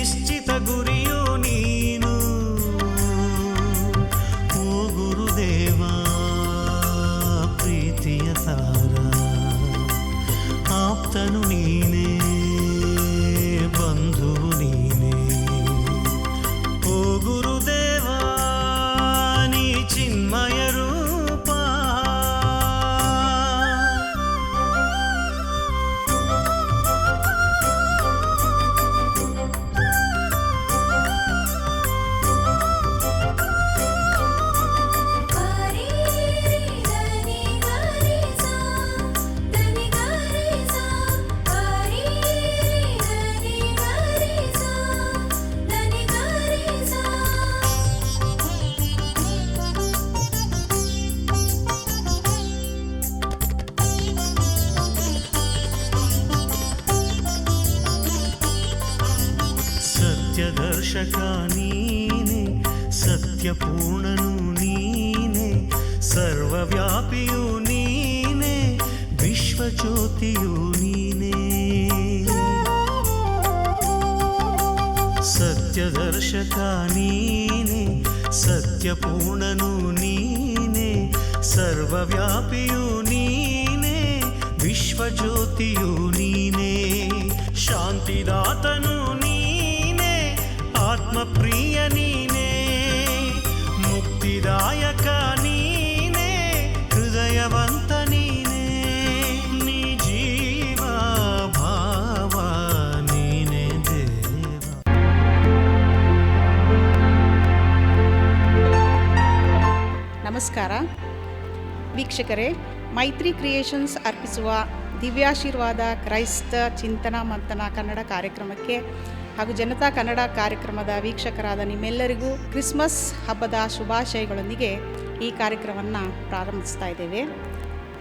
ನಿಶ್ಚಿತ ಗುರಿಯು ನೀನು. ಓ ಗುರುದೇವ ಪ್ರೀತಿಯ ಸಾರ, ಆಪ್ತನು ನೀನೇ, ಬಂಧುವು ನೀನೇ. ಓ ಗುರುದೇವ ನೀ ಚಿನ್ಮಯ ರೂಪ. ಸತ್ಯದರ್ಶಕ ನೀನೆ, ಸತ್ಯಪೂರ್ಣನು ನೀನೆ, ಸರ್ವವ್ಯಾಪಿಯು ನೀನೆ, ವಿಶ್ವಜ್ಯೋತಿಯು ನೀನೆ. ಸತ್ಯದರ್ಶಕ ನೀನೆ, ಸತ್ಯಪೂರ್ಣನು ನೀನೆ, ಸರ್ವವ್ಯಾಪಿಯು ನೀನೆ, ವಿಶ್ವಜ್ಯೋತಿಯು ನೀನೆ. ಶಾಂತಿದಾತನು ನೀನೆ, ಆತ್ಮಪ್ರಿಯ ನೀನೆ, ಮುಕ್ತಿದಾಯಕ ನೀನೆ, ಹೃದಯವಂತ ನೀನೆ. ನೀ ಜೀವ ಭಾವ ನೀನೆ ದೇವ. ನಮಸ್ಕಾರ ವೀಕ್ಷಕರೇ, ಮೈತ್ರಿ ಕ್ರಿಯೇಷನ್ಸ್ ಅರ್ಪಿಸುವ ದಿವ್ಯಾಶೀರ್ವಾದ ಕ್ರೈಸ್ತ ಚಿಂತನ ಮಂಥನ ಕನ್ನಡ ಕಾರ್ಯಕ್ರಮಕ್ಕೆ ಹಾಗೂ ಜನತಾ ಕನ್ನಡ ಕಾರ್ಯಕ್ರಮದ ವೀಕ್ಷಕರಾದ ನಿಮ್ಮೆಲ್ಲರಿಗೂ ಕ್ರಿಸ್ಮಸ್ ಹಬ್ಬದ ಶುಭಾಶಯಗಳೊಂದಿಗೆ ಈ ಕಾರ್ಯಕ್ರಮವನ್ನು ಪ್ರಾರಂಭಿಸ್ತಾ ಇದ್ದೇವೆ.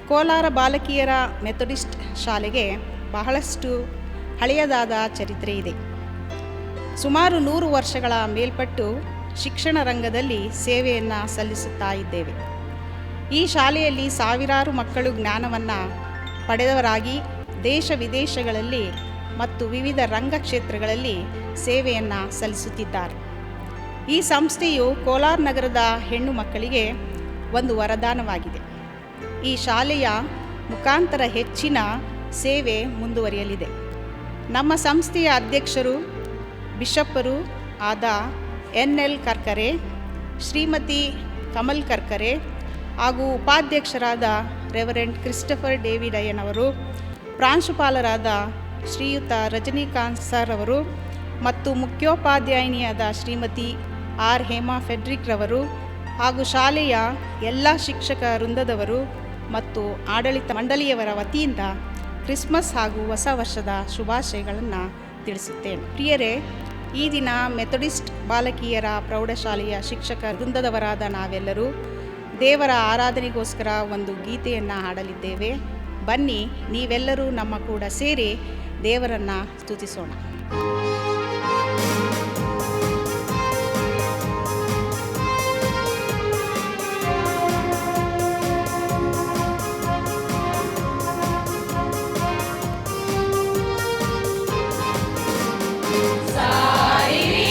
ಕೋಲಾರ ಬಾಲಕಿಯರ ಮೆಥಡಿಸ್ಟ್ ಶಾಲೆಗೆ ಬಹಳಷ್ಟು ಹಳೆಯದಾದ ಚರಿತ್ರೆ ಇದೆ. ಸುಮಾರು 100 ವರ್ಷಗಳ ಮೇಲ್ಪಟ್ಟು ಶಿಕ್ಷಣ ರಂಗದಲ್ಲಿ ಸೇವೆಯನ್ನು ಸಲ್ಲಿಸುತ್ತಾ ಇದ್ದೇವೆ. ಈ ಶಾಲೆಯಲ್ಲಿ ಸಾವಿರಾರು ಮಕ್ಕಳು ಜ್ಞಾನವನ್ನು ಪಡೆದವರಾಗಿ ದೇಶ ವಿದೇಶಗಳಲ್ಲಿ ಮತ್ತು ವಿವಿಧ ರಂಗಕ್ಷೇತ್ರಗಳಲ್ಲಿ ಸೇವೆಯನ್ನು ಸಲ್ಲಿಸುತ್ತಿದ್ದಾರೆ. ಈ ಸಂಸ್ಥೆಯು ಕೋಲಾರ ನಗರದ ಹೆಣ್ಣು ಮಕ್ಕಳಿಗೆ ಒಂದು ವರದಾನವಾಗಿದೆ. ಈ ಶಾಲೆಯ ಮುಖಾಂತರ ಹೆಚ್ಚಿನ ಸೇವೆ ಮುಂದುವರಿಯಲಿದೆ. ನಮ್ಮ ಸಂಸ್ಥೆಯ ಅಧ್ಯಕ್ಷರು ಬಿಷಪ್ಪರು ಆದ NL ಕರ್ಕರೆ, ಶ್ರೀಮತಿ ಕಮಲ್ ಕರ್ಕರೆ ಹಾಗೂ ಉಪಾಧ್ಯಕ್ಷರಾದ ರೆವರೆಂಡ್ ಕ್ರಿಸ್ಟಫರ್ ಡೇವಿಡ್ ಅಯ್ಯನವರು, ಪ್ರಾಂಶುಪಾಲರಾದ ಶ್ರೀಯುತ ರಜನಿಕಾಂತ್ ಸರ್ ಅವರು ಮತ್ತು ಮುಖ್ಯೋಪಾಧ್ಯಾಯಿನಿಯಾದ ಶ್ರೀಮತಿ R ಹೇಮಾ ಫೆಡ್ರಿಕ್ ರವರು ಹಾಗೂ ಶಾಲೆಯ ಎಲ್ಲ ಶಿಕ್ಷಕ ವೃಂದದವರು ಮತ್ತು ಆಡಳಿತ ಮಂಡಳಿಯವರ ವತಿಯಿಂದ ಕ್ರಿಸ್ಮಸ್ ಹಾಗೂ ಹೊಸ ವರ್ಷದ ಶುಭಾಶಯಗಳನ್ನು ತಿಳಿಸುತ್ತೇನೆ. ಪ್ರಿಯರೇ, ಈ ದಿನ ಮೆಥಡಿಸ್ಟ್ ಬಾಲಕಿಯರ ಪ್ರೌಢಶಾಲೆಯ ಶಿಕ್ಷಕ ವೃಂದದವರಾದ ನಾವೆಲ್ಲರೂ ದೇವರ ಆರಾಧನೆಗೋಸ್ಕರ ಒಂದು ಗೀತೆಯನ್ನು ಹಾಡಲಿದ್ದೇವೆ. ಬನ್ನಿ, ನೀವೆಲ್ಲರೂ ನಮ್ಮ ಕೂಡ ಸೇರಿ ದೇವರನ್ನು ಸ್ತುತಿಸೋಣ. ಸಾರಿರಿ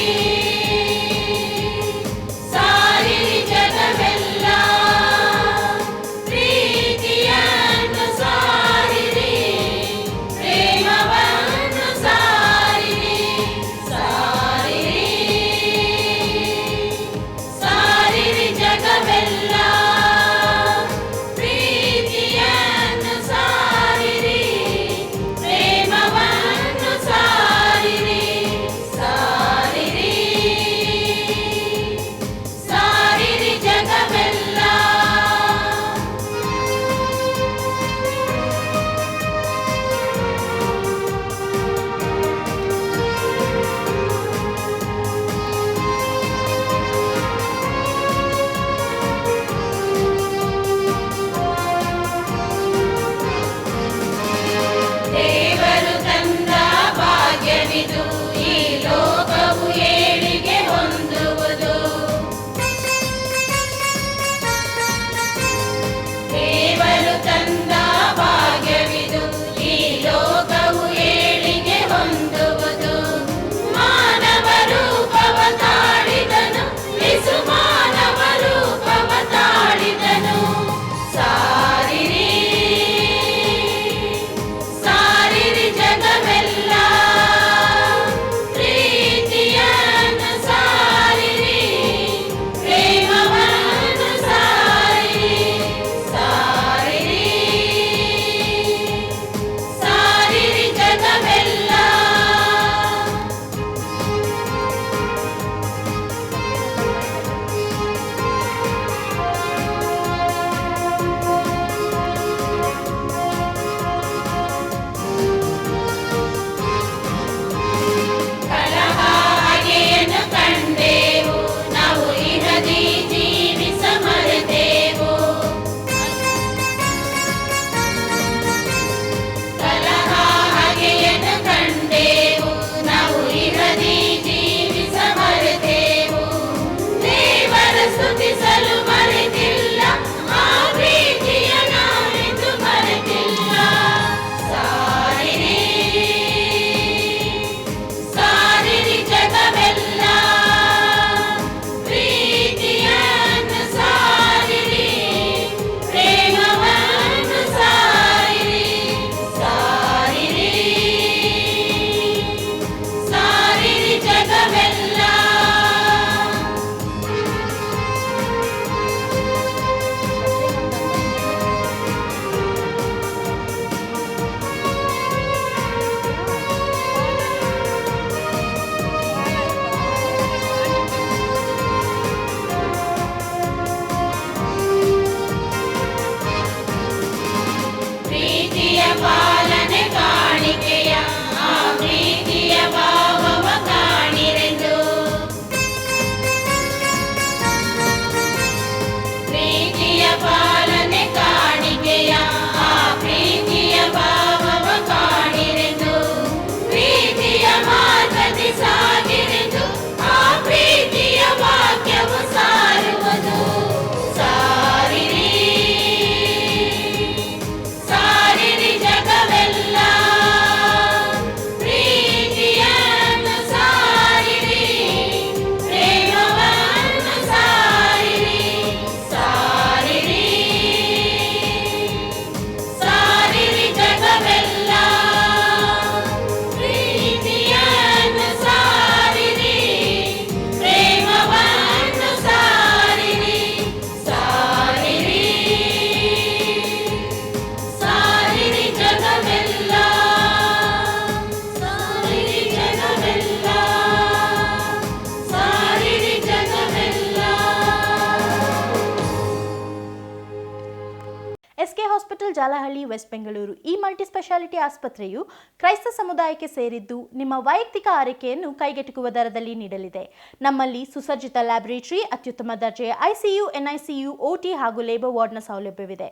ಹಾಸ್ಪಿಟಲ್ ಜಾಲಹಳ್ಳಿ, ವೆಸ್ಟ್ ಬೆಂಗಳೂರು. ಈ ಮಲ್ಟಿ ಸ್ಪೆಷಾಲಿಟಿ ಆಸ್ಪತ್ರೆಯು ಕ್ರೈಸ್ತ ಸಮುದಾಯಕ್ಕೆ ಸೇರಿದ್ದು ನಿಮ್ಮ ವೈಯಕ್ತಿಕ ಆರೈಕೆಯನ್ನು ಕೈಗೆಟುಕುವ ದರದಲ್ಲಿ ನೀಡಲಿದೆ. ನಮ್ಮಲ್ಲಿ ಸುಸಜ್ಜಿತ ಲ್ಯಾಬೊರೇಟರಿ, ಅತ್ಯುತ್ತಮ ದರ್ಜೆಯ ICU, NICU, OT ಹಾಗೂ ಲೇಬರ್ ವಾರ್ಡ್ನ ಸೌಲಭ್ಯವಿದೆ.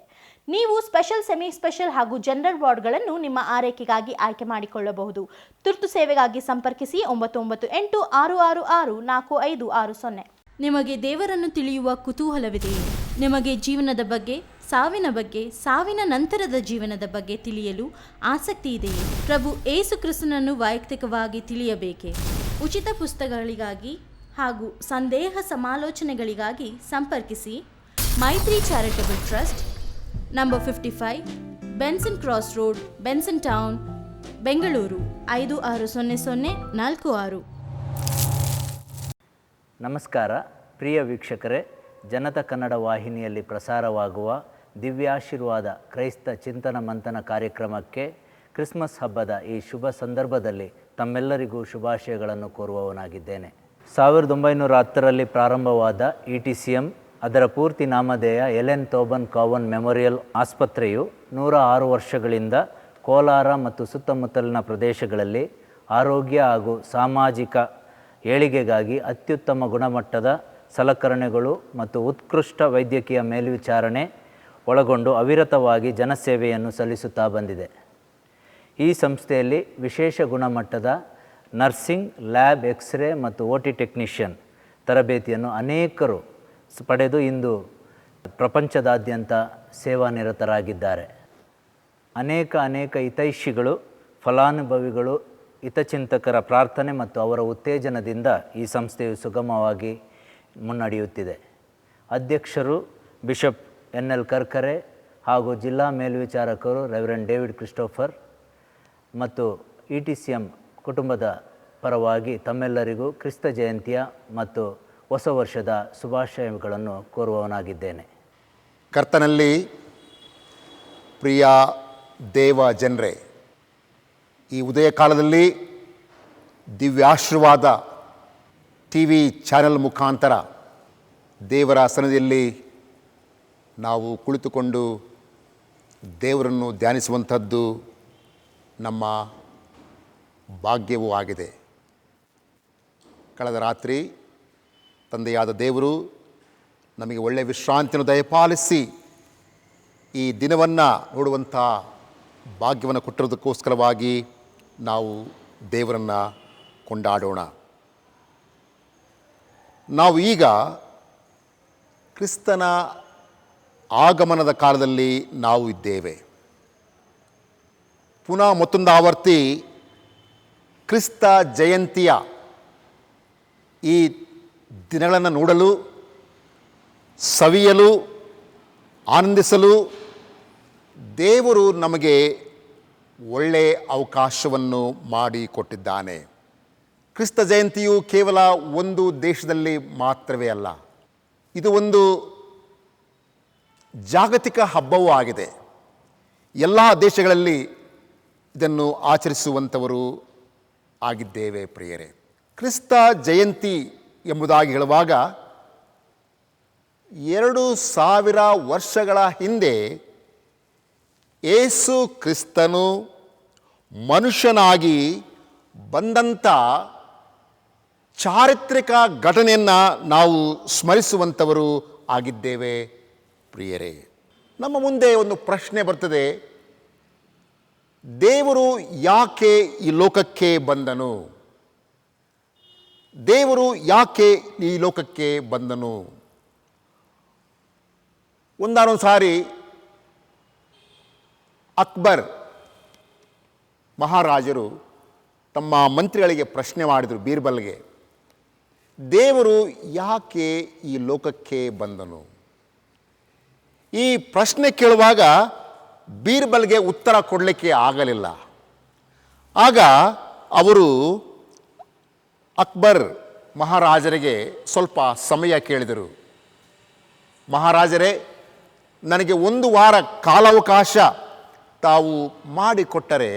ನೀವು ಸ್ಪೆಷಲ್, ಸೆಮಿ ಸ್ಪೆಷಲ್ ಹಾಗೂ ಜನರಲ್ ವಾರ್ಡ್ಗಳನ್ನು ನಿಮ್ಮ ಆರೈಕೆಗಾಗಿ ಆಯ್ಕೆ ಮಾಡಿಕೊಳ್ಳಬಹುದು. ತುರ್ತು ಸೇವೆಗಾಗಿ ಸಂಪರ್ಕಿಸಿ 9986664560. ನಿಮಗೆ ದೇವರನ್ನು ತಿಳಿಯುವ ಕುತೂಹಲವಿದೆಯೇ? ನಿಮಗೆ ಜೀವನದ ಬಗ್ಗೆ, ಸಾವಿನ ಬಗ್ಗೆ, ಸಾವಿನ ನಂತರದ ಜೀವನದ ಬಗ್ಗೆ ತಿಳಿಯಲು ಆಸಕ್ತಿ ಇದೆಯೇ? ಪ್ರಭು ಏಸು ಕ್ರಿಸ್ತನನ್ನು ವೈಯಕ್ತಿಕವಾಗಿ ತಿಳಿಯಬೇಕೇ? ಉಚಿತ ಪುಸ್ತಕಗಳಿಗಾಗಿ ಹಾಗೂ ಸಂದೇಹ ಸಮಾಲೋಚನೆಗಳಿಗಾಗಿ ಸಂಪರ್ಕಿಸಿ ಮೈತ್ರಿ charitable trust, number 55, Benson cross road, Benson town, Bengaluru 560046. ನಮಸ್ಕಾರ ಪ್ರಿಯ ವೀಕ್ಷಕರೇ, ಜನತಾ ಕನ್ನಡ ವಾಹಿನಿಯಲ್ಲಿ ಪ್ರಸಾರವಾಗುವ ದಿವ್ಯಾಶೀರ್ವಾದ ಕ್ರೈಸ್ತ ಚಿಂತನ ಮಂಥನ ಕಾರ್ಯಕ್ರಮಕ್ಕೆ ಕ್ರಿಸ್ಮಸ್ ಹಬ್ಬದ ಈ ಶುಭ ಸಂದರ್ಭದಲ್ಲಿ ತಮ್ಮೆಲ್ಲರಿಗೂ ಶುಭಾಶಯಗಳನ್ನು ಕೋರುವವನಾಗಿದ್ದೇನೆ. 1910ರಲ್ಲಿ ಪ್ರಾರಂಭವಾದ ETCM, ಅದರ ಪೂರ್ತಿ ನಾಮಧೇಯ ಎಲೆನ್ ತೋಬನ್ ಕಾವನ್ ಮೆಮೋರಿಯಲ್ ಆಸ್ಪತ್ರೆಯು 106 ವರ್ಷಗಳಿಂದ ಕೋಲಾರ ಮತ್ತು ಸುತ್ತಮುತ್ತಲಿನ ಪ್ರದೇಶಗಳಲ್ಲಿ ಆರೋಗ್ಯ ಹಾಗೂ ಸಾಮಾಜಿಕ ಏಳಿಗೆಗಾಗಿ ಅತ್ಯುತ್ತಮ ಗುಣಮಟ್ಟದ ಸಲಕರಣೆಗಳು ಮತ್ತು ಉತ್ಕೃಷ್ಟ ವೈದ್ಯಕೀಯ ಮೇಲ್ವಿಚಾರಣೆ ಒಳಗೊಂಡು ಅವಿರತವಾಗಿ ಜನಸೇವೆಯನ್ನು ಸಲ್ಲಿಸುತ್ತಾ ಬಂದಿದೆ. ಈ ಸಂಸ್ಥೆಯಲ್ಲಿ ವಿಶೇಷ ಗುಣಮಟ್ಟದ ನರ್ಸಿಂಗ್, ಲ್ಯಾಬ್, ಎಕ್ಸ್ರೇ ಮತ್ತು OT ಟೆಕ್ನಿಷಿಯನ್ ತರಬೇತಿಯನ್ನು ಅನೇಕರು ಪಡೆದು ಇಂದು ಪ್ರಪಂಚದಾದ್ಯಂತ ಸೇವಾನಿರತರಾಗಿದ್ದಾರೆ. ಅನೇಕ ಹಿತೈಷಿಗಳು, ಫಲಾನುಭವಿಗಳು, ಹಿತಚಿಂತಕರ ಪ್ರಾರ್ಥನೆ ಮತ್ತು ಅವರ ಉತ್ತೇಜನದಿಂದ ಈ ಸಂಸ್ಥೆಯು ಸುಗಮವಾಗಿ ಮುನ್ನಡೆಯುತ್ತಿದೆ. ಅಧ್ಯಕ್ಷರು ಬಿಷಪ್ NL ಕರ್ಕರೆ ಹಾಗೂ ಜಿಲ್ಲಾ ಮೇಲ್ವಿಚಾರಕರು ರೆವರೆಂಡ್ ಡೇವಿಡ್ ಕ್ರಿಸ್ಟೋಫರ್ ಮತ್ತು ETCM ಕುಟುಂಬದ ಪರವಾಗಿ ತಮ್ಮೆಲ್ಲರಿಗೂ ಕ್ರಿಸ್ತ ಜಯಂತಿಯ ಮತ್ತು ಹೊಸ ವರ್ಷದ ಶುಭಾಶಯಗಳನ್ನು ಕೋರುವವನಾಗಿದ್ದೇನೆ. ಕರ್ತನಲ್ಲಿ ಪ್ರಿಯ ದೇವ ಜನರೇ, ಈ ಉದಯ ಕಾಲದಲ್ಲಿ ದಿವ್ಯಾಶೀರ್ವಾದ TV ಚಾನೆಲ್ ಮುಖಾಂತರ ದೇವರ ಸನ್ನಿಧಿಯಲ್ಲಿ ನಾವು ಕುಳಿತುಕೊಂಡು ದೇವರನ್ನು ಧ್ಯಾನಿಸುವಂಥದ್ದು ನಮ್ಮ ಭಾಗ್ಯವೂ ಆಗಿದೆ. ಕಳೆದ ರಾತ್ರಿ ತಂದೆಯಾದ ದೇವರು ನಮಗೆ ಒಳ್ಳೆಯ ವಿಶ್ರಾಂತಿಯನ್ನು ದಯಪಾಲಿಸಿ ಈ ದಿನವನ್ನು ನೋಡುವಂಥ ಭಾಗ್ಯವನ್ನು ಕೊಟ್ಟಿರೋದಕ್ಕೋಸ್ಕರವಾಗಿ ನಾವು ದೇವರನ್ನು ಕೊಂಡಾಡೋಣ. ನಾವು ಈಗ ಕ್ರಿಸ್ತನ ಆಗಮನದ ಕಾಲದಲ್ಲಿ ನಾವು ಇದ್ದೇವೆ. ಪುನಃ ಮತ್ತೊಂದು ಆವರ್ತಿ ಕ್ರಿಸ್ತ ಜಯಂತಿಯ ಈ ದಿನಗಳನ್ನು ನೋಡಲು, ಸವಿಯಲು, ಆನಂದಿಸಲು ದೇವರು ನಮಗೆ ಒಳ್ಳೆಯ ಅವಕಾಶವನ್ನು ಮಾಡಿಕೊಟ್ಟಿದ್ದಾನೆ. ಕ್ರಿಸ್ತ ಜಯಂತಿಯು ಕೇವಲ ಒಂದು ದೇಶದಲ್ಲಿ ಮಾತ್ರವೇ ಅಲ್ಲ, ಇದು ಒಂದು ಜಾಗತಿಕ ಹಬ್ಬವೂ ಆಗಿದೆ. ಎಲ್ಲ ದೇಶಗಳಲ್ಲಿ ಇದನ್ನು ಆಚರಿಸುವಂಥವರು ಆಗಿದ್ದೇವೆ ಪ್ರಿಯರೇ. ಕ್ರಿಸ್ತ ಜಯಂತಿ ಎಂಬುದಾಗಿ ಹೇಳುವಾಗ 2000 ವರ್ಷಗಳ ಹಿಂದೆ ಯೇಸು ಕ್ರಿಸ್ತನು ಮನುಷ್ಯನಾಗಿ ಬಂದಂಥ ಚಾರಿತ್ರಿಕ ಘಟನೆಯನ್ನು ನಾವು ಸ್ಮರಿಸುವಂಥವರು ಆಗಿದ್ದೇವೆ ಪ್ರಿಯರೇ. ನಮ್ಮ ಮುಂದೆ ಒಂದು ಪ್ರಶ್ನೆ ಬರ್ತದೆ, ದೇವರು ಯಾಕೆ ಈ ಲೋಕಕ್ಕೆ ಬಂದನು? ದೇವರು ಯಾಕೆ ಈ ಲೋಕಕ್ಕೆ ಬಂದನು? ಒಂದಾನೊಂದು ಸಾರಿ ಅಕ್ಬರ್ ಮಹಾರಾಜರು ತಮ್ಮ ಮಂತ್ರಿಗಳಿಗೆ ಪ್ರಶ್ನೆ ಮಾಡಿದರು, ಬೀರ್ಬಲ್ಗೆ, ದೇವರು ಯಾಕೆ ಈ ಲೋಕಕ್ಕೆ ಬಂದನು? ಈ ಪ್ರಶ್ನೆ ಕೇಳುವಾಗ ಬೀರ್ಬಲ್ಗೆ ಉತ್ತರ ಕೊಡಲಿಕ್ಕೆ ಆಗಲಿಲ್ಲ. ಆಗ ಅವರು ಅಕ್ಬರ್ ಮಹಾರಾಜರಿಗೆ ಸ್ವಲ್ಪ ಸಮಯ ಕೇಳಿದರು. ಮಹಾರಾಜರೇ, ನನಗೆ 1 ವಾರ ಕಾಲಾವಕಾಶ ತಾವು ಮಾಡಿಕೊಟ್ಟರೆ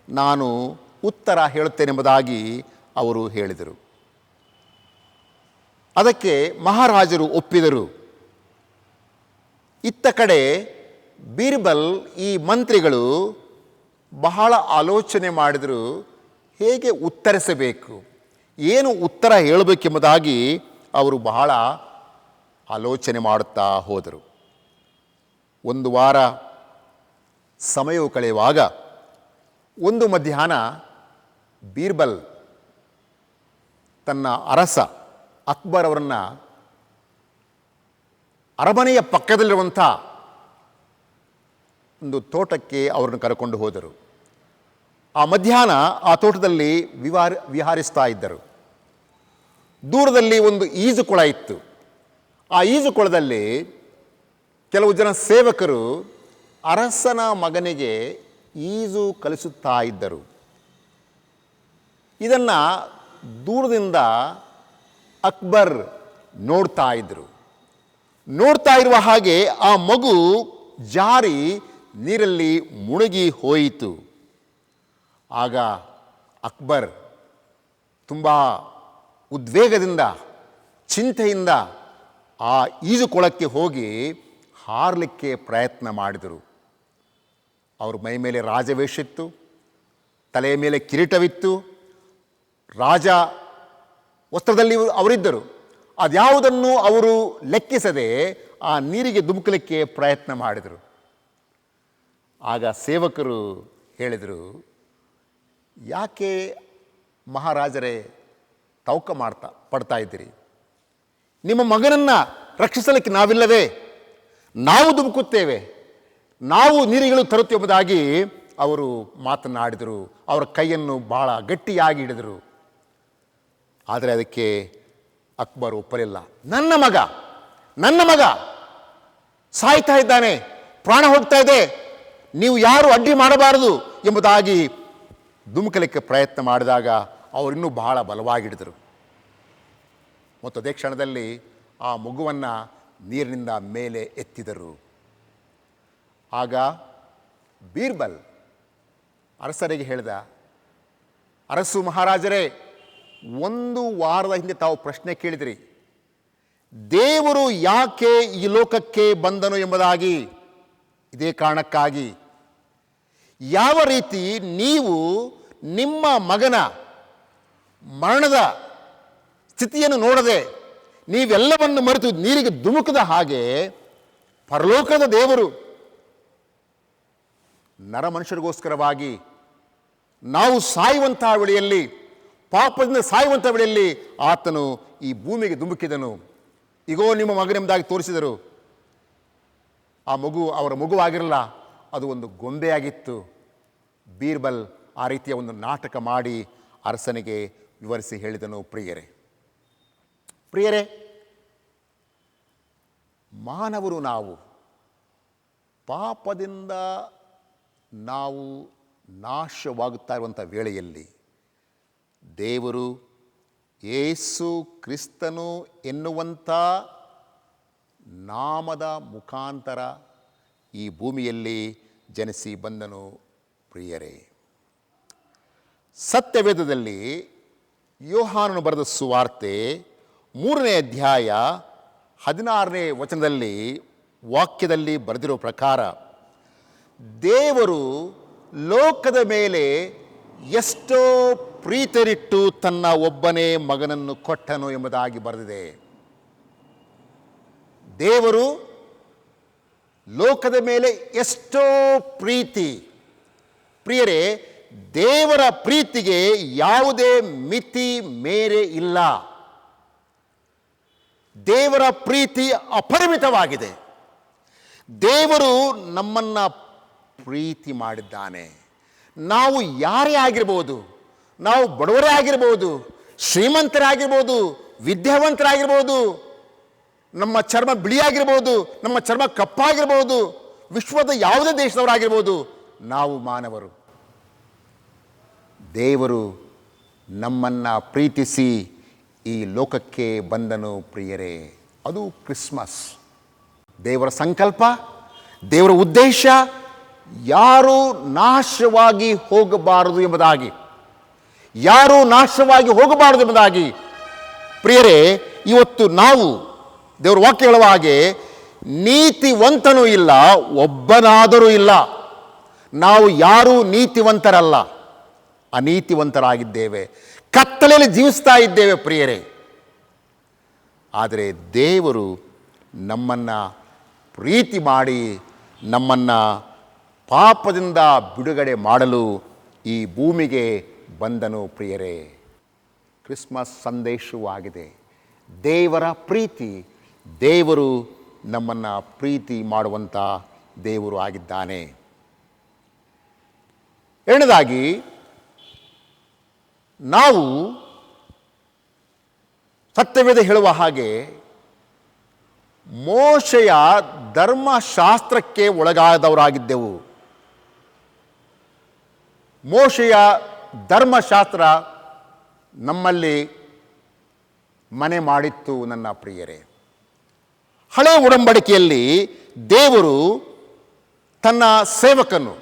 ನಾನು ಉತ್ತರ ಹೇಳುತ್ತೇನೆಂಬುದಾಗಿ ಅವರು ಹೇಳಿದರು. ಅದಕ್ಕೆ ಮಹಾರಾಜರು ಒಪ್ಪಿದರು. ಇತ್ತ ಕಡೆ ಬೀರ್ಬಲ್ ಈ ಮಂತ್ರಿಗಳು ಬಹಳ ಆಲೋಚನೆ ಮಾಡಿದರು, ಹೇಗೆ ಉತ್ತರಿಸಬೇಕು, ಏನು ಉತ್ತರ ಹೇಳಬೇಕೆಂಬುದಾಗಿ ಅವರು ಬಹಳ ಆಲೋಚನೆ ಮಾಡುತ್ತಾ ಹೋದರು. ಒಂದು ವಾರ ಸಮಯವು ಕಳೆಯುವಾಗ ಒಂದು ಮಧ್ಯಾಹ್ನ ಬೀರ್ಬಲ್ ತನ್ನ ಅರಸ ಅಕ್ಬರ್ ಅವರನ್ನು ಅರಮನೆಯ ಪಕ್ಕದಲ್ಲಿರುವಂಥ ಒಂದು ತೋಟಕ್ಕೆ ಅವರನ್ನು ಕರೆಕೊಂಡು ಹೋದರು. ಆ ಮಧ್ಯಾಹ್ನ ಆ ತೋಟದಲ್ಲಿ ವಿಹಾರಿಸ್ತಾ ಇದ್ದರು. ದೂರದಲ್ಲಿ ಒಂದು ಈಜುಕೊಳ ಇತ್ತು. ಆ ಈಜುಕೊಳದಲ್ಲಿ ಕೆಲವು ಜನ ಸೇವಕರು ಅರಸನ ಮಗನಿಗೆ ಈಜು ಕಲಿಸುತ್ತಾ ಇದ್ದರು. ಇದನ್ನು ದೂರದಿಂದ ಅಕ್ಬರ್ ನೋಡ್ತಾ ಇದ್ದರು. ನೋಡ್ತಾ ಇರುವ ಹಾಗೆ ಆ ಮಗು ಜಾರಿ ನೀರಲ್ಲಿ ಮುಳುಗಿ ಹೋಯಿತು. ಆಗ ಅಕ್ಬರ್ ತುಂಬ ಉದ್ವೇಗದಿಂದ, ಚಿಂತೆಯಿಂದ ಆ ಈಜುಕೊಳಕ್ಕೆ ಹೋಗಿ ಹಾರಲಿಕ್ಕೆ ಪ್ರಯತ್ನ ಮಾಡಿದರು. ಅವ್ರ ಮೈ ಮೇಲೆ ರಾಜವೇಷ ಇತ್ತು, ತಲೆಯ ಮೇಲೆ ಕಿರೀಟವಿತ್ತು, ರಾಜ ವಸ್ತ್ರದಲ್ಲಿ ಅವರಿದ್ದರು. ಅದ್ಯಾವುದನ್ನು ಅವರು ಲೆಕ್ಕಿಸದೆ ಆ ನೀರಿಗೆ ಧುಮುಕಲಿಕ್ಕೆ ಪ್ರಯತ್ನ ಮಾಡಿದರು. ಆಗ ಸೇವಕರು ಹೇಳಿದರು, ಯಾಕೆ ಮಹಾರಾಜರೇ ತವಕ ಪಡ್ತಾ ಇದ್ದೀರಿ? ನಿಮ್ಮ ಮಗನನ್ನು ರಕ್ಷಿಸಲಿಕ್ಕೆ ನಾವಿಲ್ಲವೇ? ನಾವು ಧುಮುಕುತ್ತೇವೆ, ನಾವು ನೀರಿಗಳು ತರುತ್ತೇವೆ ಎಂಬುದಾಗಿ ಅವರು ಮಾತನಾಡಿದರು. ಅವರ ಕೈಯನ್ನು ಬಹಳ ಗಟ್ಟಿಯಾಗಿ ಹಿಡಿದರು. ಆದರೆ ಅದಕ್ಕೆ ಅಕ್ಬರ್ ಒಪ್ಪಲಿಲ್ಲ. ನನ್ನ ಮಗ ಸಾಯ್ತಾ ಇದ್ದಾನೆ, ಪ್ರಾಣ ಹೋಗ್ತಾ ಇದೆ, ನೀವು ಯಾರು ಅಡ್ಡಿ ಮಾಡಬಾರದು ಎಂಬುದಾಗಿ ಧುಮುಕಲಿಕ್ಕೆ ಪ್ರಯತ್ನ ಮಾಡಿದಾಗ ಅವರಿನ್ನೂ ಬಹಳ ಬಲವಾಗಿಡಿದರು. ಮತ್ತು ಅದೇ ಕ್ಷಣದಲ್ಲಿ ಆ ಮಗುವನ್ನು ನೀರಿನಿಂದ ಮೇಲೆ ಎತ್ತಿದರು. ಆಗ ಬೀರ್ಬಲ್ ಅರಸರಿಗೆ ಹೇಳಿದ, ಅರಸು ಮಹಾರಾಜರೇ, ಒಂದು ವಾರದ ಹಿಂದೆ ತಾವು ಪ್ರಶ್ನೆ ಕೇಳಿದಿರಿ, ದೇವರು ಯಾಕೆ ಈ ಲೋಕಕ್ಕೆ ಬಂದನು ಎಂಬುದಾಗಿ. ಇದೇ ಕಾರಣಕ್ಕಾಗಿ ಯಾವ ರೀತಿ ನೀವು ನಿಮ್ಮ ಮಗನ ಮರಣದ ಸ್ಥಿತಿಯನ್ನು ನೋಡದೆ ನೀವೆಲ್ಲವನ್ನು ಮರೆತು ನೀರಿಗೆ ಧುಮುಕದ ಹಾಗೆ ಪರಲೋಕದ ದೇವರು ನರಮನುಷ್ಯರಿಗೋಸ್ಕರವಾಗಿ ನಾವು ಸಾಯುವಂತಹ ವೇಳೆಯಲ್ಲಿ, ಪಾಪದಿಂದ ಸಾಯುವಂಥ ವೇಳೆಯಲ್ಲಿ ಆತನು ಈ ಭೂಮಿಗೆ ಧುಮುಕಿದನು. ಈಗೋ ನಿಮ್ಮ ಮಗನೆಂಬುದಾಗಿ ತೋರಿಸಿದರು. ಆ ಮಗು ಅವರ ಮಗುವಾಗಿರಲ್ಲ, ಅದು ಒಂದು ಗೊಂಬೆಯಾಗಿತ್ತು. ಬೀರ್ಬಲ್ ಆ ರೀತಿಯ ಒಂದು ನಾಟಕ ಮಾಡಿ ಅರಸನಿಗೆ ವಿವರಿಸಿ ಹೇಳಿದನು. ಪ್ರಿಯರೇ, ಮಾನವರು ನಾವು ಪಾಪದಿಂದ ನಾವು ನಾಶವಾಗುತ್ತಾ ಇರುವಂಥ ವೇಳೆಯಲ್ಲಿ ದೇವರು ಯೇಸು ಕ್ರಿಸ್ತನು ಎನ್ನುವಂಥ ನಾಮದ ಮುಖಾಂತರ ಈ ಭೂಮಿಯಲ್ಲಿ ಜನಿಸಿ ಬಂದನು. ಪ್ರಿಯರೇ, ಸತ್ಯವೇದದಲ್ಲಿ ಯೋಹಾನನು ಬರೆದ ಸುವಾರ್ತೆ 3ನೇ ಅಧ್ಯಾಯ 16ನೇ ವಚನದಲ್ಲಿ ವಾಕ್ಯದಲ್ಲಿ ಬರೆದಿರೋ ಪ್ರಕಾರ, ದೇವರು ಲೋಕದ ಮೇಲೆ ಎಷ್ಟೋ ಪ್ರೀತಿರಿಟ್ಟು ತನ್ನ ಒಬ್ಬನೇ ಮಗನನ್ನು ಕೊಟ್ಟನು ಎಂಬುದಾಗಿ ಬರೆದಿದೆ. ದೇವರು ಲೋಕದ ಮೇಲೆ ಎಷ್ಟೋ ಪ್ರೀತಿ. ಪ್ರಿಯರೇ, ದೇವರ ಪ್ರೀತಿಗೆ ಯಾವುದೇ ಮಿತಿ ಮೇರೆ ಇಲ್ಲ. ದೇವರ ಪ್ರೀತಿ ಅಪರಿಮಿತವಾಗಿದೆ. ದೇವರು ನಮ್ಮನ್ನು ಪ್ರೀತಿ ಮಾಡಿದ್ದಾನೆ. ನಾವು ಯಾರೇ ಆಗಿರ್ಬೋದು, ನಾವು ಬಡವರೇ ಆಗಿರ್ಬೋದು, ಶ್ರೀಮಂತರಾಗಿರ್ಬೋದು, ವಿದ್ಯಾವಂತರಾಗಿರ್ಬೋದು, ನಮ್ಮ ಚರ್ಮ ಬಿಳಿಯಾಗಿರ್ಬೋದು, ನಮ್ಮ ಚರ್ಮ ಕಪ್ಪಾಗಿರ್ಬೋದು, ವಿಶ್ವದ ಯಾವುದೇ ದೇಶದವರಾಗಿರ್ಬೋದು, ನಾವು ಮಾನವರು. ದೇವರು ನಮ್ಮನ್ನು ಪ್ರೀತಿಸಿ ಈ ಲೋಕಕ್ಕೆ ಬಂದನು. ಪ್ರಿಯರೇ, ಅದು ಕ್ರಿಸ್ಮಸ್. ದೇವರ ಸಂಕಲ್ಪ, ದೇವರ ಉದ್ದೇಶ ಯಾರೂ ನಾಶವಾಗಿ ಹೋಗಬಾರದು ಎಂಬುದಾಗಿ, ಯಾರೂ ನಾಶವಾಗಿ ಹೋಗಬಾರದು ಎಂಬುದಾಗಿ. ಪ್ರಿಯರೇ, ಇವತ್ತು ನಾವು ದೇವರ ವಾಕ್ಯ ಹೇಳುವ ಹಾಗೆ ನೀತಿವಂತನೂ ಇಲ್ಲ, ಒಬ್ಬನಾದರೂ ಇಲ್ಲ. ನಾವು ಯಾರೂ ನೀತಿವಂತರಲ್ಲ, ಅನೀತಿವಂತರಾಗಿದ್ದೇವೆ, ಕತ್ತಲೆಯಲ್ಲಿ ಜೀವಿಸ್ತಾ ಇದ್ದೇವೆ ಪ್ರಿಯರೇ. ಆದರೆ ದೇವರು ನಮ್ಮನ್ನು ಪ್ರೀತಿ ಮಾಡಿ ನಮ್ಮನ್ನು ಪಾಪದಿಂದ ಬಿಡುಗಡೆ ಮಾಡಲು ಈ ಭೂಮಿಗೆ ಬಂದನು ಪ್ರಿಯರೇ. ಕ್ರಿಸ್ಮಸ್ ಸಂದೇಶವೂ ಆಗಿದೆ. ದೇವರ ಪ್ರೀತಿ, ದೇವರು ನಮ್ಮನ್ನು ಪ್ರೀತಿ ಮಾಡುವಂಥ ದೇವರು ಆಗಿದ್ದಾನೆ. ಎರಡನೇದಾಗಿ, ನಾವು ಸತ್ಯವೇದ ಹೇಳುವ ಹಾಗೆ ಮೋಶೆಯ ಧರ್ಮಶಾಸ್ತ್ರಕ್ಕೆ ಒಳಗಾದವರಾಗಿದ್ದೆವು. ಮೋಶೆಯ ಧರ್ಮಶಾಸ್ತ್ರ ನಮ್ಮಲ್ಲಿ ಮನೆ ಮಾಡಿತ್ತು ನನ್ನ ಪ್ರಿಯರೇ. ಹಳೆಯ ಒಡಂಬಡಿಕೆಯಲ್ಲಿ ದೇವರು ತನ್ನ ಸೇವಕನು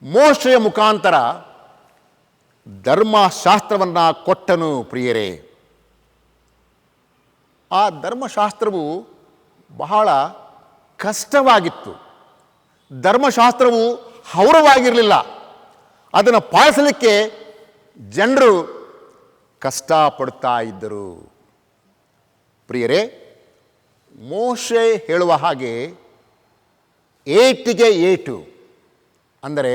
ಮೋಶೆಯ ಮುಖಾಂತರ ಧರ್ಮಶಾಸ್ತ್ರವನ್ನು ಕೊಟ್ಟನು ಪ್ರಿಯರೇ. ಆ ಧರ್ಮಶಾಸ್ತ್ರವು ಬಹಳ ಕಷ್ಟವಾಗಿತ್ತು. ಧರ್ಮಶಾಸ್ತ್ರವು ಹೌರವಾಗಿರಲಿಲ್ಲ. ಅದನ್ನು ಪಾಲಿಸಲಿಕ್ಕೆ ಜನರು ಕಷ್ಟಪಡ್ತಾ ಇದ್ದರು ಪ್ರಿಯರೇ. ಮೋಶೆ ಹೇಳುವ ಹಾಗೆ ಏಟಿಗೆ ಏಟು ಅಂದರೆ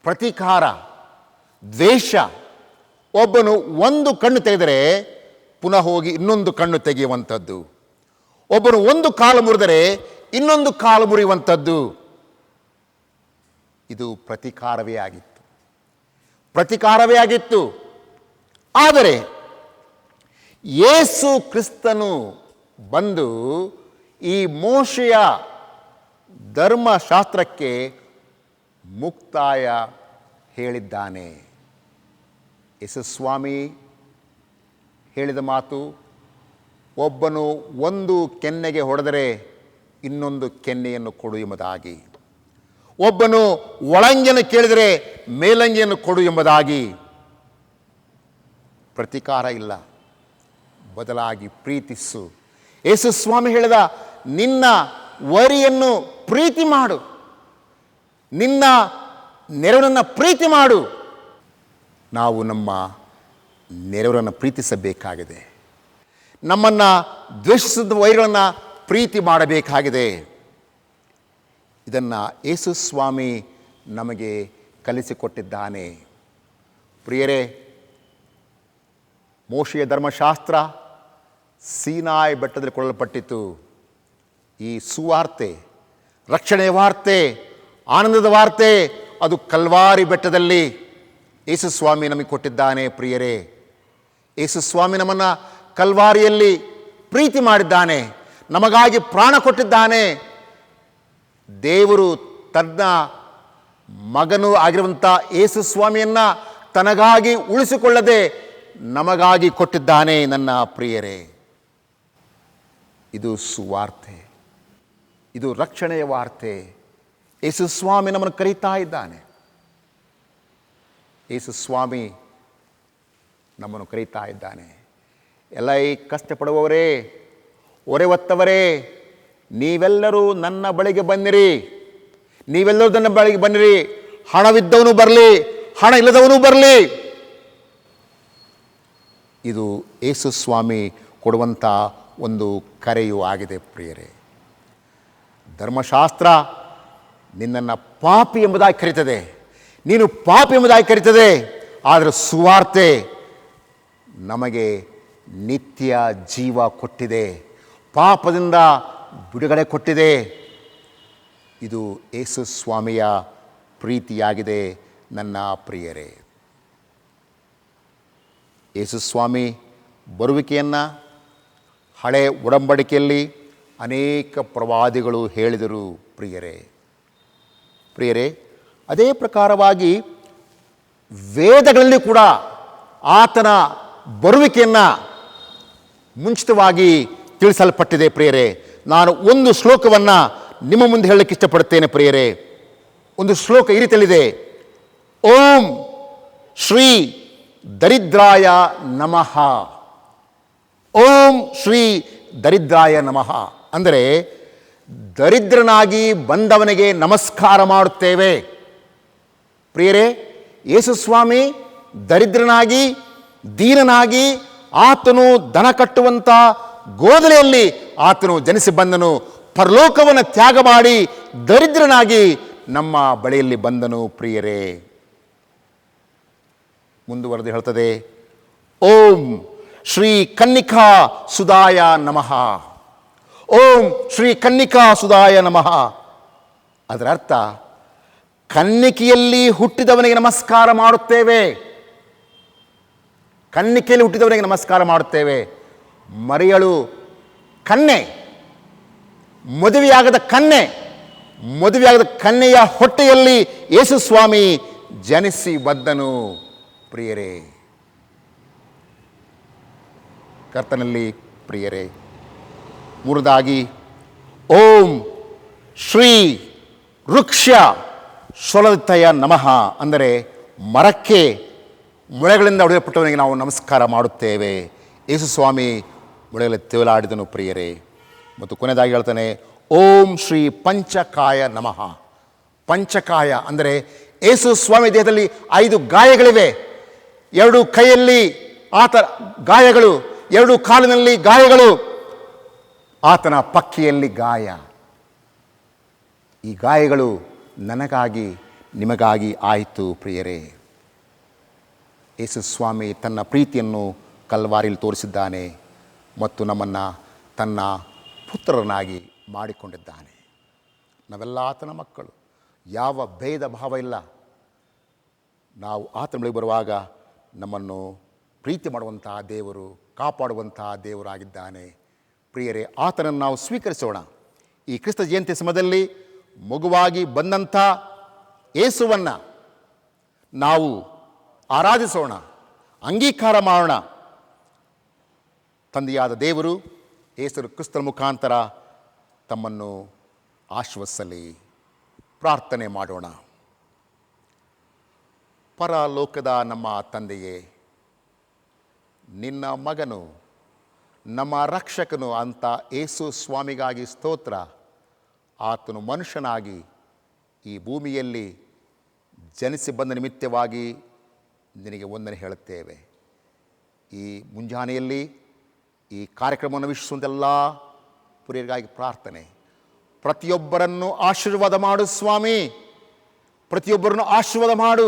ಪ್ರತೀಕಾರ, ದ್ವೇಷ. ಒಬ್ಬನು ಒಂದು ಕಣ್ಣು ತೆಗೆದರೆ ಪುನಃ ಹೋಗಿ ಇನ್ನೊಂದು ಕಣ್ಣು ತೆಗೆಯುವಂಥದ್ದು. ಒಬ್ಬನು ಒಂದು ಕಾಲು ಮುರಿದರೆ ಇನ್ನೊಂದು ಕಾಲು ಮುರಿಯುವಂಥದ್ದು. ಇದು ಪ್ರತೀಕಾರವೇ ಆಗಿತ್ತು. ಆದರೆ ಯೇಸು ಕ್ರಿಸ್ತನು ಬಂದು ಈ ಮೋಶೆಯ ಧರ್ಮಶಾಸ್ತ್ರಕ್ಕೆ ಮುಕ್ತಾಯ ಹೇಳಿದ್ದಾನೆ. ಯೇಸುಸ್ವಾಮಿ ಹೇಳಿದ ಮಾತು, ಒಬ್ಬನು ಒಂದು ಕೆನ್ನೆಗೆ ಹೊಡೆದರೆ ಇನ್ನೊಂದು ಕೆನ್ನೆಯನ್ನು ಕೊಡು ಎಂಬುದಾಗಿ, ಒಬ್ಬನು ಒಳಂಗಿಯನ್ನು ಕೇಳಿದರೆ ಮೇಲಂಗಿಯನ್ನು ಕೊಡು ಎಂಬುದಾಗಿ. ಪ್ರತೀಕಾರ ಇಲ್ಲ, ಬದಲಾಗಿ ಪ್ರೀತಿಸು. ಯೇಸುಸ್ವಾಮಿ ಹೇಳಿದ, ನಿನ್ನ ವರಿಯನ್ನು ಪ್ರೀತಿ ಮಾಡು, ನಿನ್ನ ನೆರವರನ್ನು ಪ್ರೀತಿ ಮಾಡು. ನಾವು ನಮ್ಮ ನೆರವರನ್ನು ಪ್ರೀತಿಸಬೇಕಾಗಿದೆ. ನಮ್ಮನ್ನು ದ್ವೇಷಿಸಿದ ವೈರಿಗಳನ್ನು ಪ್ರೀತಿ ಮಾಡಬೇಕಾಗಿದೆ. ಇದನ್ನು ಯೇಸುಸ್ವಾಮಿ ನಮಗೆ ಕಲಿಸಿಕೊಟ್ಟಿದ್ದಾನೆ. ಪ್ರಿಯರೇ, ಮೋಶೆಯ ಧರ್ಮಶಾಸ್ತ್ರ ಸೀನಾಯಿ ಬೆಟ್ಟದಲ್ಲಿ ಕೊಡಲ್ಪಟ್ಟಿತು. ಈ ಸುವಾರ್ತೆ, ರಕ್ಷಣೆಯ ವಾರ್ತೆ, ಆನಂದದ ವಾರ್ತೆ ಅದು ಕಲ್ವಾರಿ ಬೆಟ್ಟದಲ್ಲಿ ಯೇಸುಸ್ವಾಮಿ ನಮಗೆ ಕೊಟ್ಟಿದ್ದಾನೆ. ಪ್ರಿಯರೇ, ಯೇಸುಸ್ವಾಮಿ ನಮ್ಮನ್ನು ಕಲ್ವಾರಿಯಲ್ಲಿ ಪ್ರೀತಿ ಮಾಡಿದ್ದಾನೆ, ನಮಗಾಗಿ ಪ್ರಾಣ ಕೊಟ್ಟಿದ್ದಾನೆ. ದೇವರು ತನ್ನ ಮಗನೂ ಆಗಿರುವಂಥ ಯೇಸುಸ್ವಾಮಿಯನ್ನು ತನಗಾಗಿ ಉಳಿಸಿಕೊಳ್ಳದೆ ನಮಗಾಗಿ ಕೊಟ್ಟಿದ್ದಾನೆ. ನನ್ನ ಪ್ರಿಯರೇ, ಇದು ಸುವಾರ್ತೆ, ಇದು ರಕ್ಷಣೆಯ ವಾರ್ತೆ. ಯೇಸುಸ್ವಾಮಿ ನಮ್ಮನ್ನು ಕರೀತಾ ಇದ್ದಾನೆ. ಯೇಸುಸ್ವಾಮಿ ನಮ್ಮನ್ನು ಕರೀತಾ ಇದ್ದಾನೆ. ಎಲ್ಲ ಈ ಕಷ್ಟಪಡುವವರೇ, ಹೊರೆ ಹೊತ್ತವರೇ, ನೀವೆಲ್ಲರೂ ನನ್ನ ಬಳಿಗೆ ಬನ್ನಿರಿ, ನೀವೆಲ್ಲರೂ ನನ್ನ ಬಳಿಗೆ ಬನ್ನಿರಿ. ಹಣವಿದ್ದವನು ಬರಲಿ, ಹಣ ಇಲ್ಲದವನು ಬರಲಿ. ಇದು ಯೇಸುಸ್ವಾಮಿ ಕೊಡುವಂಥ ಒಂದು ಕರೆಯೂ ಆಗಿದೆ. ಪ್ರಿಯರೇ, ಧರ್ಮಶಾಸ್ತ್ರ ನಿನ್ನನ್ನು ಪಾಪಿ ಎಂಬುದಾಗಿ ಕರೀತದೆ, ನೀನು ಪಾಪಿ ಎಂಬುದಾಗಿ ಕರೀತದೆ. ಆದರೆ ಸುವಾರ್ತೆ ನಮಗೆ ನಿತ್ಯ ಜೀವ ಕೊಟ್ಟಿದೆ, ಪಾಪದಿಂದ ಬಿಡುಗಡೆ ಕೊಟ್ಟಿದೆ. ಇದು ಯೇಸುಸ್ವಾಮಿಯ ಪ್ರೀತಿಯಾಗಿದೆ. ನನ್ನ ಪ್ರಿಯರೇ, ಯೇಸುಸ್ವಾಮಿ ಬರುವಿಕೆಯನ್ನು ಹಳೆ ಒಡಂಬಡಿಕೆಯಲ್ಲಿ ಅನೇಕ ಪ್ರವಾದಿಗಳು ಹೇಳಿದರು. ಪ್ರಿಯರೇ, ಅದೇ ಪ್ರಕಾರವಾಗಿ ವೇದಗಳಲ್ಲಿ ಕೂಡ ಆತನ ಬರುವಿಕೆಯನ್ನು ಮುಂಚಿತವಾಗಿ ತಿಳಿಸಲ್ಪಟ್ಟಿದೆ. ಪ್ರಿಯರೇ, ನಾನು ಒಂದು ಶ್ಲೋಕವನ್ನು ನಿಮ್ಮ ಮುಂದೆ ಹೇಳಲಿಕ್ಕೆ ಇಷ್ಟಪಡುತ್ತೇನೆ. ಪ್ರಿಯರೇ, ಒಂದು ಶ್ಲೋಕ ಈ ರೀತಿಯಲ್ಲಿದೆ: ಓಂ ಶ್ರೀ ದರಿದ್ರಾಯ ನಮಃ, ಓಂ ಶ್ರೀ ದರಿದ್ರಾಯ ನಮಃ ಅಂದರೆ ದರಿದ್ರನಾಗಿ ಬಂದವನಿಗೆ ನಮಸ್ಕಾರ ಮಾಡುತ್ತೇವೆ. ಪ್ರಿಯರೇ, ಯೇಸು ಸ್ವಾಮಿ ದರಿದ್ರನಾಗಿ ದೀನನಾಗಿ ಆತನು ದನ ಕಟ್ಟುವಂಥ ಗೋದಲೆಯಲ್ಲಿ ಆತನು ಜನಿಸಿ ಬಂದನು. ಪರಲೋಕವನ್ನು ತ್ಯಾಗ ಮಾಡಿ ದರಿದ್ರನಾಗಿ ನಮ್ಮ ಬಳಿಯಲ್ಲಿ ಬಂದನು. ಪ್ರಿಯರೇ, ಮುಂದುವರೆದು ಹೇಳ್ತದೆ, ಓಂ ಶ್ರೀ ಕನ್ನಿಕಾ ಸುಧಾಯ ನಮಃ. ಓಂ ಶ್ರೀ ಕನ್ನಿಕಾ ಸುಧಾಯ ನಮಃ. ಅದರ ಅರ್ಥ, ಕನ್ನಿಕೆಯಲ್ಲಿ ಹುಟ್ಟಿದವನಿಗೆ ನಮಸ್ಕಾರ ಮಾಡುತ್ತೇವೆ. ಕನ್ನಿಕೆಯಲ್ಲಿ ಹುಟ್ಟಿದವನಿಗೆ ನಮಸ್ಕಾರ ಮಾಡುತ್ತೇವೆ. ಮರಿಯಳು ಕನ್ಯೆ, ಮದುವೆಯಾಗದ ಕನ್ಯೆ, ಮದುವೆಯಾಗದ ಕನ್ಯೆಯ ಹೊಟ್ಟೆಯಲ್ಲಿ ಯೇಸು ಸ್ವಾಮಿ ಜನಿಸಿ ಬಂದನು. ಪ್ರಿಯರೇ, ಕರ್ತನಲ್ಲಿ ಪ್ರಿಯರೇ, ಮೂರದಾಗಿ ಓಂ ಶ್ರೀ ವೃಕ್ಷ ಸ್ವಲತಯ ನಮಃ ಅಂದರೆ ಮರಕ್ಕೆ ಮೊಳೆಗಳಿಂದ ಹೊಡೆಯಲ್ಪಟ್ಟವನಿಗೆ ನಾವು ನಮಸ್ಕಾರ ಮಾಡುತ್ತೇವೆ. ಯೇಸು ಸ್ವಾಮಿ ಮೊಳೆಗಳಲ್ಲಿ ತೇಲಾಡಿದನು. ಪ್ರಿಯರೇ, ಮತ್ತು ಕೊನೆಯದಾಗಿ ಹೇಳ್ತಾನೆ, ಓಂ ಶ್ರೀ ಪಂಚಕಾಯ ನಮಃ. ಪಂಚಕಾಯ ಅಂದರೆ ಯೇಸು ಸ್ವಾಮಿ ದೇಹದಲ್ಲಿ 5 ಗಾಯಗಳಿವೆ. 2 ಕೈಯಲ್ಲಿ ಆತ ಗಾಯಗಳು, 2 ಕಾಲಿನಲ್ಲಿ ಗಾಯಗಳು, ಆತನ ಪಕ್ಕೆಯಲ್ಲಿ ಗಾಯ. ಈ ಗಾಯಗಳು ನನಗಾಗಿ ನಿಮಗಾಗಿ ಆಯಿತು. ಪ್ರಿಯರೇ, ಯೇಸು ಸ್ವಾಮಿ ತನ್ನ ಪ್ರೀತಿಯನ್ನು ಕಲ್ವಾರಿಯಲ್ಲಿ ತೋರಿಸಿದ್ದಾನೆ ಮತ್ತು ನಮ್ಮನ್ನು ತನ್ನ ಪುತ್ರರನ್ನಾಗಿ ಮಾಡಿಕೊಂಡಿದ್ದಾನೆ. ನಾವೆಲ್ಲ ಆತನ ಮಕ್ಕಳು, ಯಾವ ಭೇದ ಭಾವ ಇಲ್ಲ. ನಾವು ಆತನ ಬಳಿಗೆ ಬರುವಾಗ ನಮ್ಮನ್ನು ಪ್ರೀತಿ ಮಾಡುವಂತಹ ದೇವರು, ಕಾಪಾಡುವಂತಹ ದೇವರಾಗಿದ್ದಾನೆ. ಪ್ರಿಯರೇ, ಆತನನ್ನು ನಾವು ಸ್ವೀಕರಿಸೋಣ. ಈ ಕ್ರಿಸ್ತ ಜಯಂತಿ ಸಮಯದಲ್ಲಿ ಮಗುವಾಗಿ ಬಂದಂಥ ಯೇಸುವನ್ನು ನಾವು ಆರಾಧಿಸೋಣ, ಅಂಗೀಕಾರ ಮಾಡೋಣ. ತಂದೆಯಾದ ದೇವರು ಯೇಸು ಕ್ರಿಸ್ತನ ಮುಖಾಂತರ ತಮ್ಮನ್ನು ಆಶ್ವಸಿಸಲಿ. ಪ್ರಾರ್ಥನೆ ಮಾಡೋಣ. ಪರಲೋಕದ ನಮ್ಮ ತಂದೆಯೇ, ನಿನ್ನ ಮಗನು ನಮ್ಮ ರಕ್ಷಕನು ಅಂತ ಯೇಸು ಸ್ವಾಮಿಗಾಗಿ ಸ್ತೋತ್ರ. ಆತನು ಮನುಷ್ಯನಾಗಿ ಈ ಭೂಮಿಯಲ್ಲಿ ಜನಿಸಿ ಬಂದ ನಿಮಿತ್ತವಾಗಿ ನಿನಗೆ ವಂದನೆ ಹೇಳುತ್ತೇವೆ. ಈ ಮುಂಜಾನೆಯಲ್ಲಿ ಈ ಕಾರ್ಯಕ್ರಮವನ್ನು ವೀಕ್ಷಿಸುವಂತೆಲ್ಲ ಪ್ರಿಯರಿಗಾಗಿ ಪ್ರಾರ್ಥನೆ. ಪ್ರತಿಯೊಬ್ಬರನ್ನು ಆಶೀರ್ವಾದ ಮಾಡು ಸ್ವಾಮಿ, ಪ್ರತಿಯೊಬ್ಬರನ್ನು ಆಶೀರ್ವಾದ ಮಾಡು.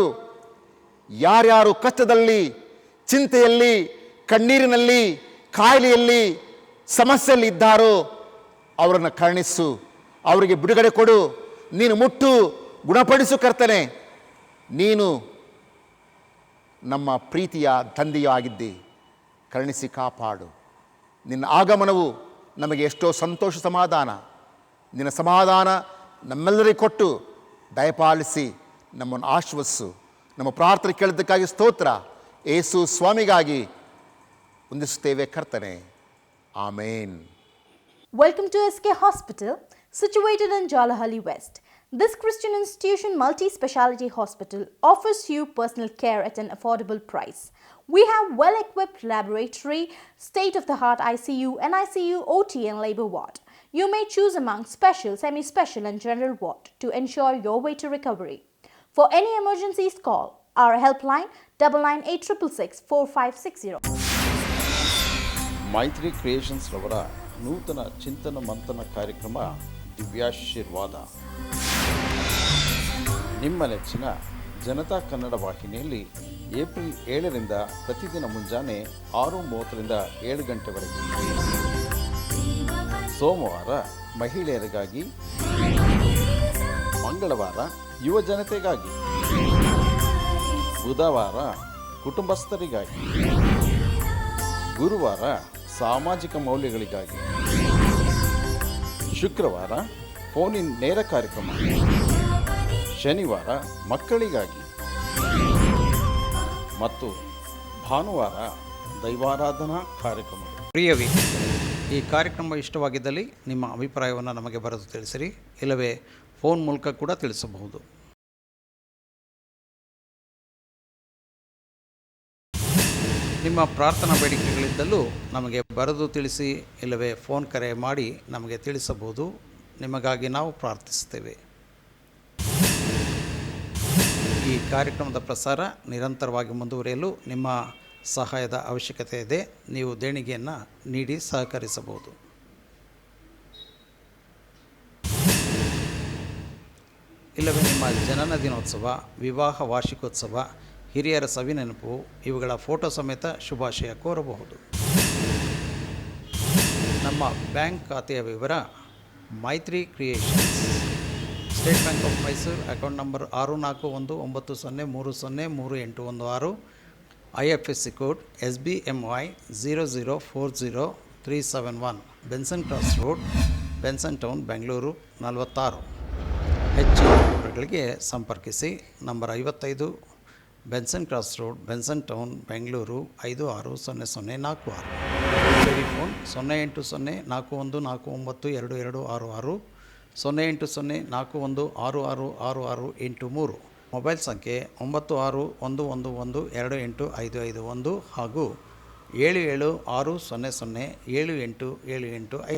ಯಾರ್ಯಾರು ಕಷ್ಟದಲ್ಲಿ, ಚಿಂತೆಯಲ್ಲಿ, ಕಣ್ಣೀರಿನಲ್ಲಿ, ಕಾಯಿಲೆಯಲ್ಲಿ, ಸಮಸ್ಯೆಯಲ್ಲಿ ಇದ್ದಾರೋ ಅವರನ್ನು ಕರುಣಿಸು, ಅವರಿಗೆ ಬಿಡುಗಡೆ ಕೊಡು. ನೀನು ಮುಟ್ಟು ಗುಣಪಡಿಸು ಕರ್ತನೆ. ನೀನು ನಮ್ಮ ಪ್ರೀತಿಯ ತಂದೆಯೂ ಆಗಿದ್ದಿ, ಕರುಣಿಸಿ ಕಾಪಾಡು. ನಿನ್ನ ಆಗಮನವು ನಮಗೆ ಎಷ್ಟೋ ಸಂತೋಷ ಸಮಾಧಾನ. ನಿನ್ನ ಸಮಾಧಾನ ನಮ್ಮೆಲ್ಲರಿಗೂ ಕೊಟ್ಟು ದಯಪಾಲಿಸಿ ನಮ್ಮನ್ನು ಆಶ್ವಸಿಸು. ನಮ್ಮ ಪ್ರಾರ್ಥನೆ ಕೇಳಿದ್ದಕ್ಕಾಗಿ ಸ್ತೋತ್ರ. ಯೇಸು ಸ್ವಾಮಿಗಾಗಿ ವಂದಿಸುತ್ತೇವೆ ಕರ್ತನೆ. ಆಮೇನ್. Welcome to SK Hospital, situated in Jalahalli West. This Christian institution multi-speciality hospital offers you personal care at an affordable price. We have well-equipped laboratory, state-of-the-art ICU and ICU OT and labor ward. You may choose among special, semi-special and general ward to ensure your way to recovery. For any emergencies, call our helpline 9986664560. ಮೈತ್ರಿ creations ರವರ ನೂತನ ಚಿಂತನ ಮಂಥನ ಕಾರ್ಯಕ್ರಮ ದಿವ್ಯಾಶೀರ್ವಾದ ನಿಮ್ಮ ನೆಚ್ಚಿನ ಜನತಾ ಕನ್ನಡ ವಾಹಿನಿಯಲ್ಲಿ April 7ರಿಂದ ಪ್ರತಿದಿನ ಮುಂಜಾನೆ 6:30ರಿಂದ 7 ಗಂಟೆವರೆಗೆ. ಸೋಮವಾರ ಮಹಿಳೆಯರಿಗಾಗಿ, ಮಂಗಳವಾರ ಯುವ ಜನತೆಗಾಗಿ, ಬುಧವಾರ ಕುಟುಂಬಸ್ಥರಿಗಾಗಿ, ಗುರುವಾರ ಸಾಮಾಜಿಕ ಮೌಲ್ಯಗಳಿಗಾಗಿ, ಶುಕ್ರವಾರ ಫೋನ್ ಇನ್ ನೇರ ಕಾರ್ಯಕ್ರಮ, ಶನಿವಾರ ಮಕ್ಕಳಿಗಾಗಿ ಮತ್ತು ಭಾನುವಾರ ದೈವಾರಾಧನಾ ಕಾರ್ಯಕ್ರಮ. ಪ್ರಿಯ ವೀಕ್ಷಕರೇ, ಈ ಕಾರ್ಯಕ್ರಮ ಇಷ್ಟವಾಗಿದ್ದಲ್ಲಿ ನಿಮ್ಮ ಅಭಿಪ್ರಾಯವನ್ನು ನಮಗೆ ಬರೆದು ತಿಳಿಸಿರಿ, ಇಲ್ಲವೇ ಫೋನ್ ಮೂಲಕ ಕೂಡ ತಿಳಿಸಬಹುದು. ನಿಮ್ಮ ಪ್ರಾರ್ಥನಾ ಬೇಡಿಕೆಗಳಿದ್ದಲ್ಲೂ ನಮಗೆ ಬರೆದು ತಿಳಿಸಿ, ಇಲ್ಲವೇ ಫೋನ್ ಕರೆ ಮಾಡಿ ನಮಗೆ ತಿಳಿಸಬಹುದು. ನಿಮಗಾಗಿ ನಾವು ಪ್ರಾರ್ಥಿಸ್ತೇವೆ. ಈ ಕಾರ್ಯಕ್ರಮದ ಪ್ರಸಾರ ನಿರಂತರವಾಗಿ ಮುಂದುವರಿಯಲು ನಿಮ್ಮ ಸಹಾಯದ ಅವಶ್ಯಕತೆ ಇದೆ. ನೀವು ದೇಣಿಗೆಯನ್ನು ನೀಡಿ ಸಹಕರಿಸಬಹುದು. ಇಲ್ಲವೇ ನಿಮ್ಮ ಜನನ ದಿನೋತ್ಸವ, ವಿವಾಹ ವಾರ್ಷಿಕೋತ್ಸವ, ಹಿರಿಯರ ಸವಿನೆನಪು ಇವುಗಳ ಫೋಟೋ ಸಮೇತ ಶುಭಾಶಯ ಕೋರಬಹುದು. ನಮ್ಮ ಬ್ಯಾಂಕ್ ಖಾತೆಯ ವಿವರ: ಮೈತ್ರಿ creations, state bank of Mysuru, account number 649030038116, IFSC code SBMY 0040371, Benson cross road, Benson town, Bengaluru 46. ಹೆಚ್ಚಿನ ವಿವರಗಳಿಗೆ ಸಂಪರ್ಕಿಸಿ. Number 55, Benson cross road, Benson town, Bengaluru 560046. Telephone 08041492266, 08041666683. Mobile ಸಂಖ್ಯೆ 9611128551 ಹಾಗೂ 7760078785.